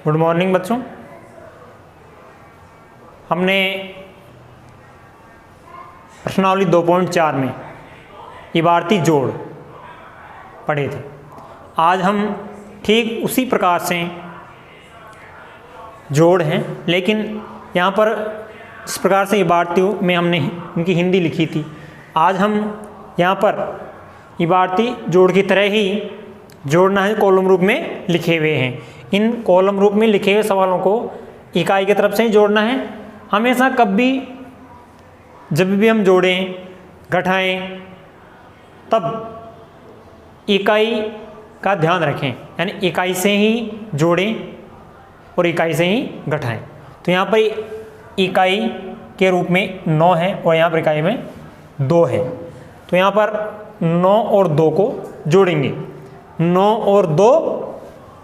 Good morning बच्चों। हमने प्रश्नावली 2.4 में इबारती जोड़ पढ़े थे। आज हम ठीक उसी प्रकार से जोड़ हैं, लेकिन यहाँ पर जिस प्रकार से इबारतियों में हमने उनकी हिंदी लिखी थी, आज हम यहाँ पर इबारती जोड़ की तरह ही जोड़ना है, कॉलम रूप में लिखे हुए हैं। इन कॉलम रूप में लिखे हुए सवालों को इकाई की तरफ से ही जोड़ना है। हमेशा कभी जब भी हम जोड़ें, घटाएं, तब इकाई का ध्यान रखें, यानी इकाई से ही जोड़ें और इकाई से ही घटाएं। तो यहाँ पर इकाई के रूप में 9 है और यहाँ पर इकाई में 2 है। तो यहाँ पर 9 और 2 को जोड़ेंगे। 9 और 2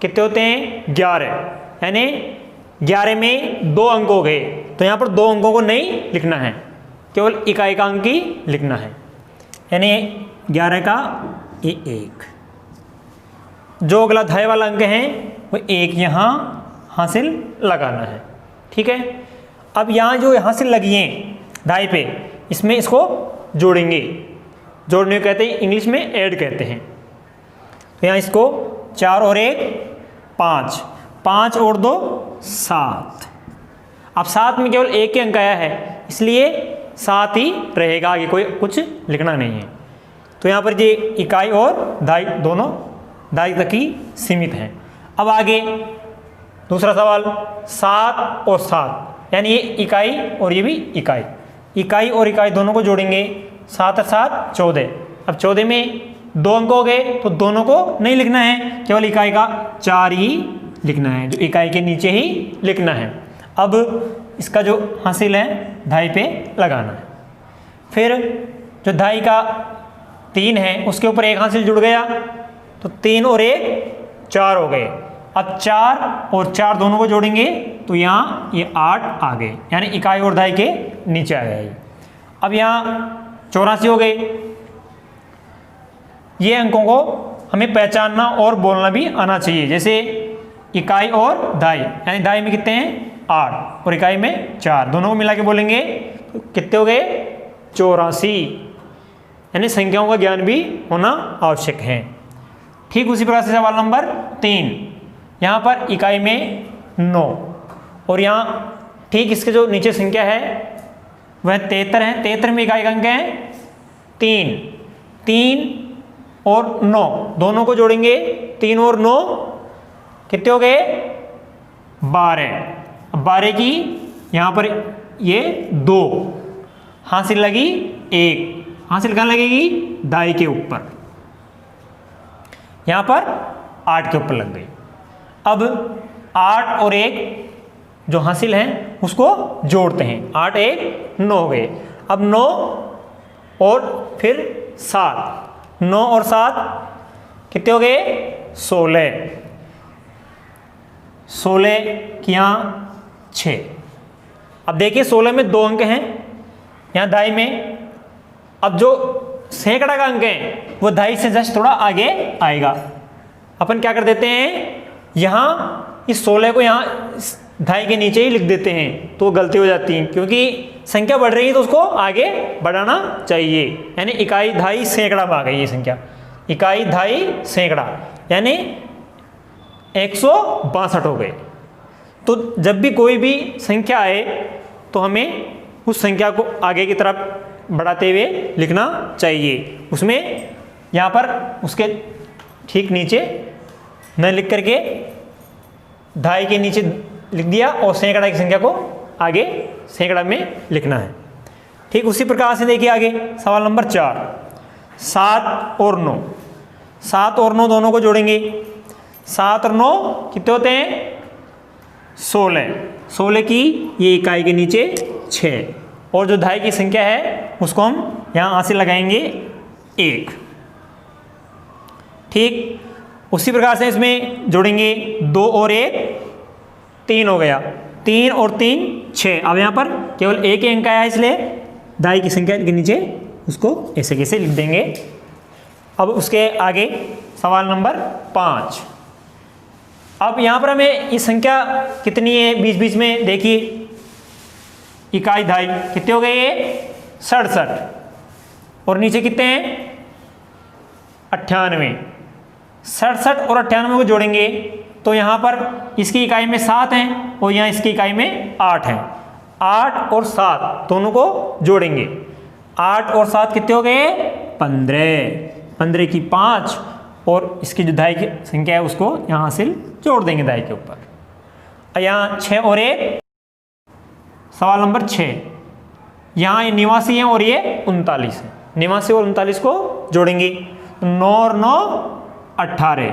कितने होते हैं? 11, यानी 11 में 2 अंक हो गए। तो यहाँ पर 2 अंकों को नहीं लिखना है, केवल इकाई का अंक ही लिखना है, यानी 11 का 1। जो अगला धाय वाला अंक है वो 1 यहाँ हासिल लगाना है। ठीक है। अब यहाँ जो हासिल लगी है धाय पे, इसमें इसको जोड़ेंगे। जोड़ने को कहते हैं, इंग्लिश में ऐड कहते हैं। तो यहाँ इसको 4 और 1 5, 5 और 2 7। अब 7 में केवल 1 ही अंक आया है, इसलिए 7 ही रहेगा, आगे कोई कुछ लिखना नहीं है। तो यहाँ पर ये इकाई और धाई दोनों धाई तक ही सीमित हैं। अब आगे दूसरा सवाल, 7 और 7, यानी ये इकाई और ये भी इकाई। इकाई और इकाई दोनों को जोड़ेंगे। 7 और 7 14। अब 14 में 2 अंक हो गए, तो दोनों को नहीं लिखना है, केवल इकाई का 4 ही लिखना है, जो इकाई के नीचे ही लिखना है। अब इसका जो हासिल है धाई पे लगाना है। फिर जो धाई का 3 है उसके ऊपर 1 हासिल जुड़ गया, तो 3 और 1 4 हो गए। अब 4 और 4 दोनों को जोड़ेंगे, तो यहाँ ये 8 आ गए, यानी इकाई और धाई के नीचे आ गया। अब यहाँ 84 हो गए। ये अंकों को हमें पहचानना और बोलना भी आना चाहिए, जैसे इकाई और धाई, यानी धाई में कितने हैं? 8 और इकाई में 4, दोनों को मिला के बोलेंगे तो कितने हो गए? 84। यानी संख्याओं का ज्ञान भी होना आवश्यक है। ठीक उसी प्रकार से सवाल नंबर 3, यहाँ पर इकाई में 9 और यहाँ ठीक इसके जो नीचे संख्या है वह 73 है। 73 में इकाई का अंक है 3। 3 और 9 दोनों को जोड़ेंगे। 3 और 9 कितने हो गए? 12। अब 12 की यहाँ पर ये 2 हासिल लगी, 1 हासिल कहाँ लगेगी? दाई के ऊपर, यहाँ पर 8 के ऊपर लग गई। अब 8 और 1 जो हासिल है उसको जोड़ते हैं। 8 1 9 हो गए। अब 9 और फिर 7, 9 और 7 कितने हो गए? 16। 16 की यहाँ 6। अब देखिए 16 में 2 अंक हैं यहाँ दाई में। अब जो सैकड़ा का अंक है वो दाई से जस्ट थोड़ा आगे आएगा। अपन क्या कर देते हैं, यहाँ इस 16 को यहाँ धाई के नीचे ही लिख देते हैं, तो गलती हो जाती है, क्योंकि संख्या बढ़ रही है तो उसको आगे बढ़ाना चाहिए। यानी इकाई धाई सैकड़ा में आ गई ये संख्या, इकाई धाई सैकड़ा, यानी 162 हो गए। तो जब भी कोई भी संख्या आए तो हमें उस संख्या को आगे की तरफ बढ़ाते हुए लिखना चाहिए। उसमें यहाँ पर उसके ठीक नीचे न लिख करके धाई के नीचे लिख दिया और सैकड़ा की संख्या को आगे सैकड़ा में लिखना है। ठीक उसी प्रकार से देखिए आगे सवाल नंबर 4, 7 और 9। 7 और 9 दोनों को जोड़ेंगे। 7 और 9 कितने होते हैं? 16। 16 की ये इकाई के नीचे 6 और जो धाई की संख्या है उसको हम यहाँ हासिल लगाएंगे 1। ठीक उसी प्रकार से इसमें जोड़ेंगे 2 और 1 3 हो गया। 3 और 3 6। अब यहाँ पर केवल 1 ही अंक आया है, इसलिए धाई की संख्या के नीचे उसको ऐसे कैसे लिख देंगे। अब उसके आगे सवाल नंबर 5, अब यहाँ पर हमें ये संख्या कितनी है बीच बीच में देखिए, इकाई दहाई कितने हो गए ये 67 और नीचे कितने हैं 98। 67 और 98 को जोड़ेंगे तो यहाँ पर इसकी इकाई में 7 हैं और यहाँ इसकी इकाई में 8 हैं। 8 और 7 दोनों को जोड़ेंगे, 8 और 7 कितने हो गए 15। 15 की 5 और इसकी जो दहाई की संख्या है उसको यहाँ से जोड़ देंगे दहाई के ऊपर। यहाँ 6 और 1 सवाल नंबर 6, यहाँ ये 89 है और ये 39 है। 89 और 39 को जोड़ेंगे 9 और 9 18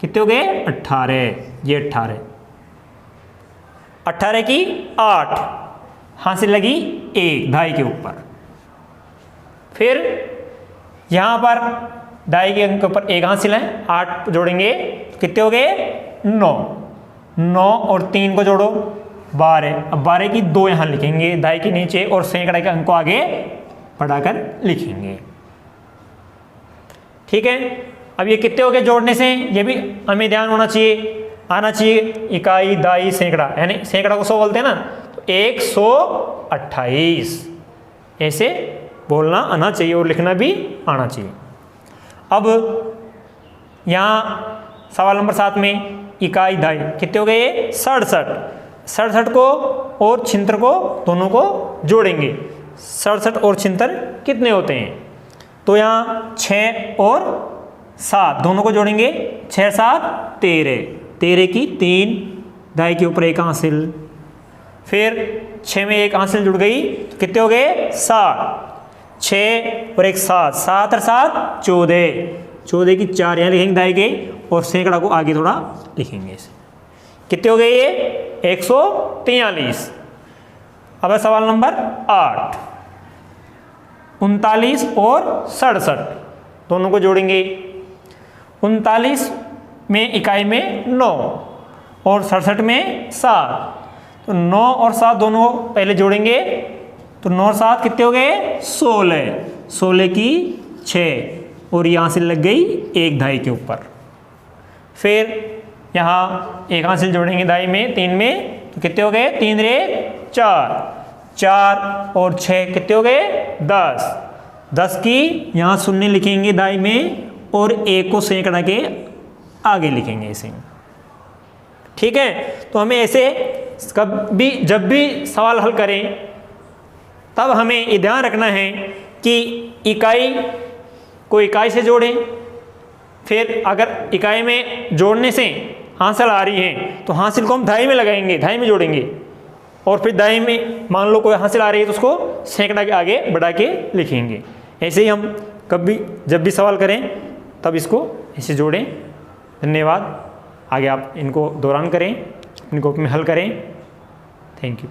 कितने हो गए 18, ये 18। 18 की 8 हासिल लगी 1 दहाई के ऊपर। फिर यहाँ पर दहाई के अंक पर 1 हासिल है, 8 जोड़ेंगे कितने हो गए 9। 9 और 3 को जोड़ो 12। अब 12 की 2 यहाँ लिखेंगे दहाई के नीचे और सैकड़े के अंक को आगे बढ़ाकर लिखेंगे। ठीक है, अब ये कितने हो गए जोड़ने से, ये भी हमें ध्यान होना चाहिए, आना चाहिए। इकाई दहाई सैकड़ा, यानी सैकड़ा को 100 बोलते हैं ना, तो 128 ऐसे बोलना आना चाहिए और लिखना भी आना चाहिए। अब यहाँ सवाल नंबर 7 में इकाई दहाई कितने हो गए 67। 67 को और 76 को दोनों को जोड़ेंगे। 67 और 76 कितने होते हैं, तो यहाँ 6 और 7 दोनों को जोड़ेंगे, 6 7 13। 13 की 3 दहाई के ऊपर 1 हासिल। फिर 6 में 1 हासिल जुड़ गई तो कितने हो गए 7। 6 और 1 7, 7 और 7 14। 14 की 4 यहाँ लिखेंगे दहाई के और सैकड़ा को आगे थोड़ा लिखेंगे इसे। कितने हो गए ये 143। अब है सवाल नंबर 8, 39 और 67 दोनों को जोड़ेंगे। 39 में इकाई में 9 और 67 में 7, तो 9 और 7 दोनों पहले जोड़ेंगे तो 9 और 7 कितने हो गए 16। 16 की 6 और यहाँ से लग गई 1 दहाई के ऊपर। फिर यहाँ 1 हासिल जोड़ेंगे दहाई में 3 में, तो कितने हो गए 3 रे 4। 4 और 6 कितने हो गए 10। 10 की यहाँ शून्य लिखेंगे दहाई में और 1 को सैकड़ा के आगे लिखेंगे इसे। ठीक है, तो हमें ऐसे कभी जब भी सवाल हल करें तब हमें ये ध्यान रखना है कि इकाई को इकाई से जोड़ें। फिर अगर इकाई में जोड़ने से हासिल आ रही है तो हासिल को हम दहाई में लगाएंगे, दहाई में जोड़ेंगे, और फिर दहाई में मान लो कोई हासिल आ रही है तो उसको सैकड़ा के आगे बढ़ा के लिखेंगे। ऐसे ही हम कभी जब भी सवाल करें तब इसको ऐसे जोड़ें। धन्यवाद। आगे आप इनको दौरान करें, अपने ग्रुप में हल करें। Thank you.